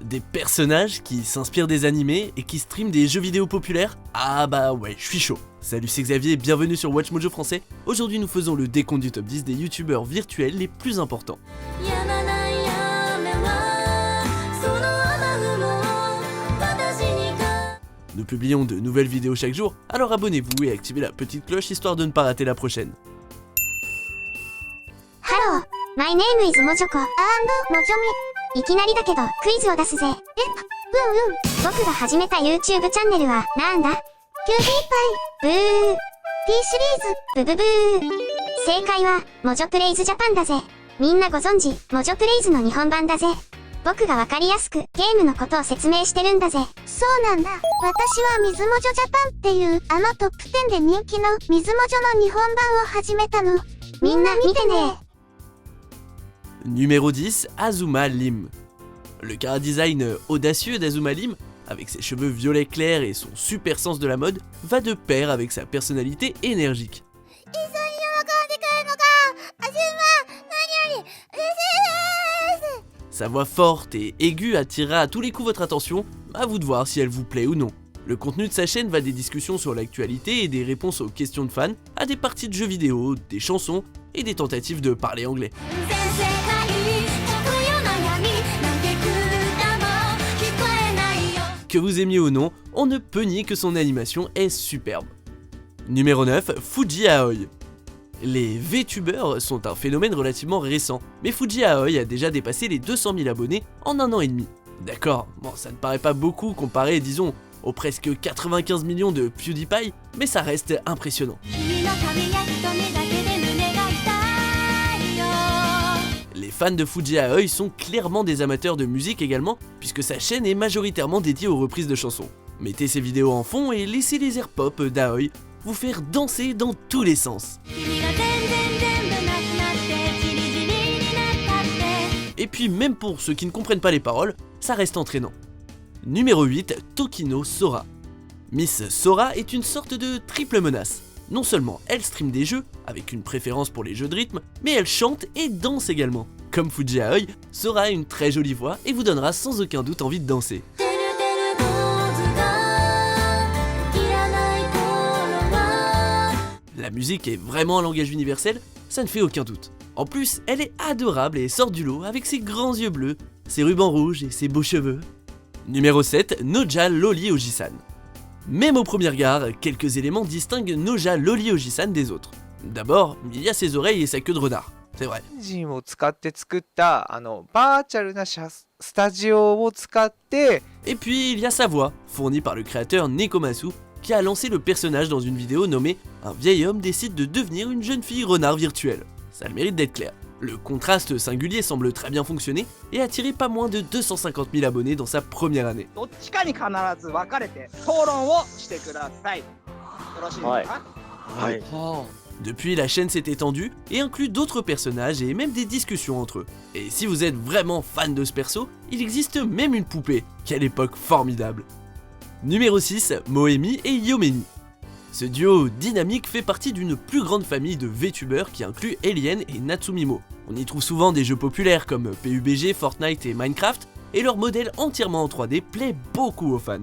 Des personnages qui s'inspirent des animés et qui streament des jeux vidéo populaires? Ah bah ouais, je suis chaud. Salut, c'est Xavier, bienvenue sur Watch Mojo français. Aujourd'hui nous faisons le décompte du top 10 des youtubeurs virtuels les plus importants. Nous publions de nouvelles vidéos chaque jour, alors abonnez-vous et activez la petite cloche histoire de ne pas rater la prochaine. Hello, my name is Mojoko and Mojomi. いきなりだけどクイズを出すぜ。僕が始めた YouTube チャンネルはなんだ？キューピーパイ。ブー。T シリーズ。ブブブー。正解はモジョプレイズジャパンだぜ。みんなご存知、モジョプレイズの日本版だぜ。僕がわかりやすくゲームのことを説明してるんだぜ。そうなんだ。私は水モジョジャパンっていうトップ10で人気の水モジョの日本版を始めたの。みんな見てね。Numéro 10, Azuma Lim. Le chara-design audacieux d'Azuma Lim, avec ses cheveux violets clairs et son super sens de la mode, va de pair avec sa personnalité énergique. Sa voix forte et aiguë attirera à tous les coups votre attention, à vous de voir si elle vous plaît ou non. Le contenu de sa chaîne va des discussions sur l'actualité et des réponses aux questions de fans, à des parties de jeux vidéo, des chansons et des tentatives de parler anglais. Que vous aimiez ou non, on ne peut nier que son animation est superbe. Numéro 9, Fuji Aoi. Les VTubers sont un phénomène relativement récent, mais Fuji Aoi a déjà dépassé les 200 000 abonnés en un an et demi. D'accord, bon ça ne paraît pas beaucoup comparé, disons, aux presque 95 millions de PewDiePie, mais ça reste impressionnant. Les fans de Fuji Aoi sont clairement des amateurs de musique également, puisque sa chaîne est majoritairement dédiée aux reprises de chansons. Mettez ces vidéos en fond et laissez les airs pop d'Aoi vous faire danser dans tous les sens. Et puis même pour ceux qui ne comprennent pas les paroles, ça reste entraînant. Numéro 8, Tokino Sora. Miss Sora est une sorte de triple menace. Non seulement elle stream des jeux, avec une préférence pour les jeux de rythme, mais elle chante et danse également. Comme Fuji Aoi, Sora a une très jolie voix et vous donnera sans aucun doute envie de danser. La musique est vraiment un langage universel, ça ne fait aucun doute. En plus, elle est adorable et sort du lot avec ses grands yeux bleus, ses rubans rouges et ses beaux cheveux. Numéro 7, Noja Loli Ojisan. Même au premier regard, quelques éléments distinguent Noja Loli Ojisan des autres. D'abord, il y a ses oreilles et sa queue de renard, c'est vrai. Et puis il y a sa voix, fournie par le créateur Nekomasu, qui a lancé le personnage dans une vidéo nommée « Un vieil homme décide de devenir une jeune fille renard virtuelle ». Ça a le mérite d'être clair. Le contraste singulier semble très bien fonctionner et a attiré pas moins de 250 000 abonnés dans sa première année. Depuis, la chaîne s'est étendue et inclut d'autres personnages et même des discussions entre eux. Et si vous êtes vraiment fan de ce perso, il existe même une poupée. Quelle époque formidable! Numéro 6, Moemi et Yomemi. Ce duo dynamique fait partie d'une plus grande famille de VTubers qui inclut Alien et Natsumimo. On y trouve souvent des jeux populaires comme PUBG, Fortnite et Minecraft, et leur modèle entièrement en 3D plaît beaucoup aux fans.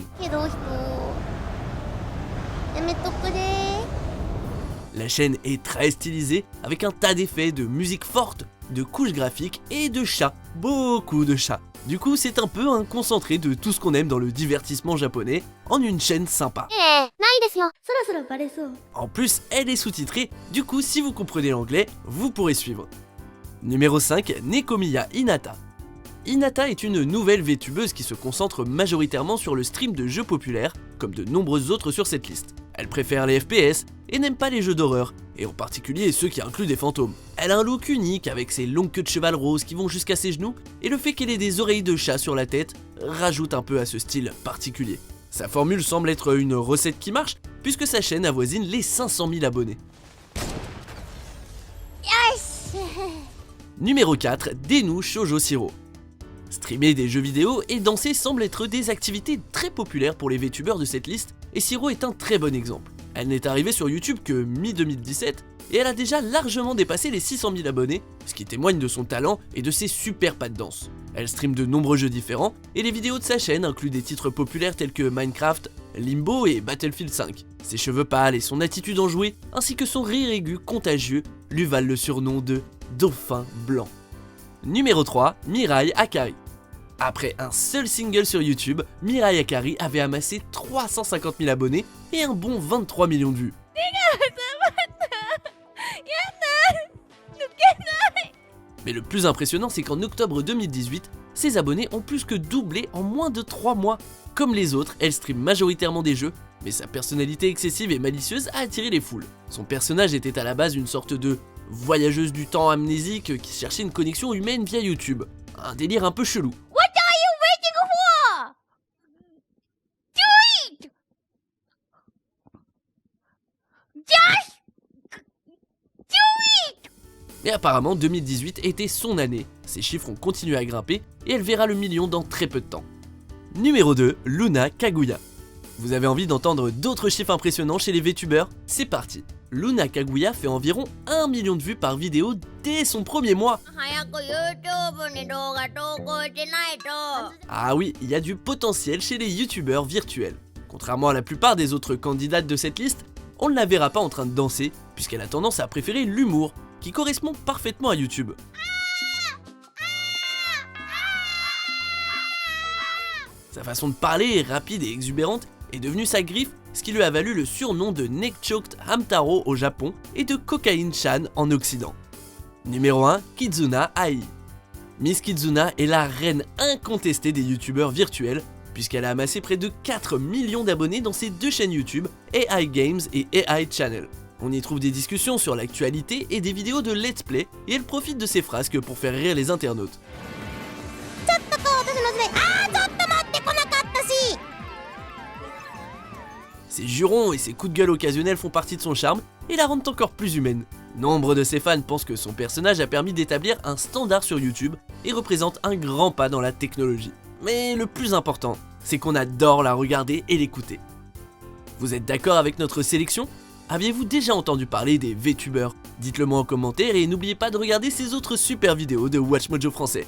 La chaîne est très stylisée, avec un tas d'effets, de musique forte, de couches graphiques et de chats, beaucoup de chats. Du coup, c'est un peu un concentré de tout ce qu'on aime dans le divertissement japonais, en une chaîne sympa. En plus, elle est sous-titrée, du coup, si vous comprenez l'anglais, vous pourrez suivre. Numéro 5, Nekomiya Hinata. Hinata est une nouvelle VTubeuse qui se concentre majoritairement sur le stream de jeux populaires, comme de nombreuses autres sur cette liste. Elle préfère les FPS et n'aime pas les jeux d'horreur, et en particulier ceux qui incluent des fantômes. Elle a un look unique avec ses longues queues de cheval roses qui vont jusqu'à ses genoux, et le fait qu'elle ait des oreilles de chat sur la tête rajoute un peu à ce style particulier. Sa formule semble être une recette qui marche, puisque sa chaîne avoisine les 500 000 abonnés. Numéro 4, Denu Shoujo Shiro. Streamer des jeux vidéo et danser semblent être des activités très populaires pour les VTubers de cette liste, et Shiro est un très bon exemple. Elle n'est arrivée sur YouTube que mi-2017, et elle a déjà largement dépassé les 600 000 abonnés, ce qui témoigne de son talent et de ses super pas de danse. Elle stream de nombreux jeux différents, et les vidéos de sa chaîne incluent des titres populaires tels que Minecraft, Limbo et Battlefield 5. Ses cheveux pâles et son attitude enjouée, ainsi que son rire aigu contagieux, lui valent le surnom de Dauphin Blanc. Numéro 3, Mirai Akari. Après un seul single sur YouTube, Mirai Akari avait amassé 350 000 abonnés et un bon 23 millions de vues. Mais le plus impressionnant, c'est qu'en octobre 2018, ses abonnés ont plus que doublé en moins de 3 mois. Comme les autres, elle stream majoritairement des jeux, mais sa personnalité excessive et malicieuse a attiré les foules. Son personnage était à la base une sorte de voyageuse du temps amnésique qui cherchait une connexion humaine via YouTube. Un délire un peu chelou. What are you waiting for? Do it! Just do it! Mais apparemment 2018 était son année, ses chiffres ont continué à grimper et elle verra le million dans très peu de temps. Numéro 2, Luna Kaguya. Vous avez envie d'entendre d'autres chiffres impressionnants chez les VTubers? C'est parti. Luna Kaguya fait environ 1 million de vues par vidéo dès son premier mois. Ah oui, il y a du potentiel chez les youtubeurs virtuels. Contrairement à la plupart des autres candidates de cette liste, on ne la verra pas en train de danser, puisqu'elle a tendance à préférer l'humour, qui correspond parfaitement à YouTube. Sa façon de parler est rapide et exubérante est devenue sa griffe, ce qui lui a valu le surnom de Neck-Choked Hamtaro au Japon et de Cocaine-chan en Occident. Numéro 1, Kizuna Ai. Miss Kizuna est la reine incontestée des youtubeurs virtuels, puisqu'elle a amassé près de 4 millions d'abonnés dans ses deux chaînes YouTube, AI Games et AI Channel. On y trouve des discussions sur l'actualité et des vidéos de let's play, et elle profite de ses frasques pour faire rire les internautes. Ses jurons et ses coups de gueule occasionnels font partie de son charme et la rendent encore plus humaine. Nombre de ses fans pensent que son personnage a permis d'établir un standard sur YouTube et représente un grand pas dans la technologie. Mais le plus important, c'est qu'on adore la regarder et l'écouter. Vous êtes d'accord avec notre sélection? Aviez-vous déjà entendu parler des VTubers? Dites-le moi en commentaire et n'oubliez pas de regarder ces autres super vidéos de WatchMojo français.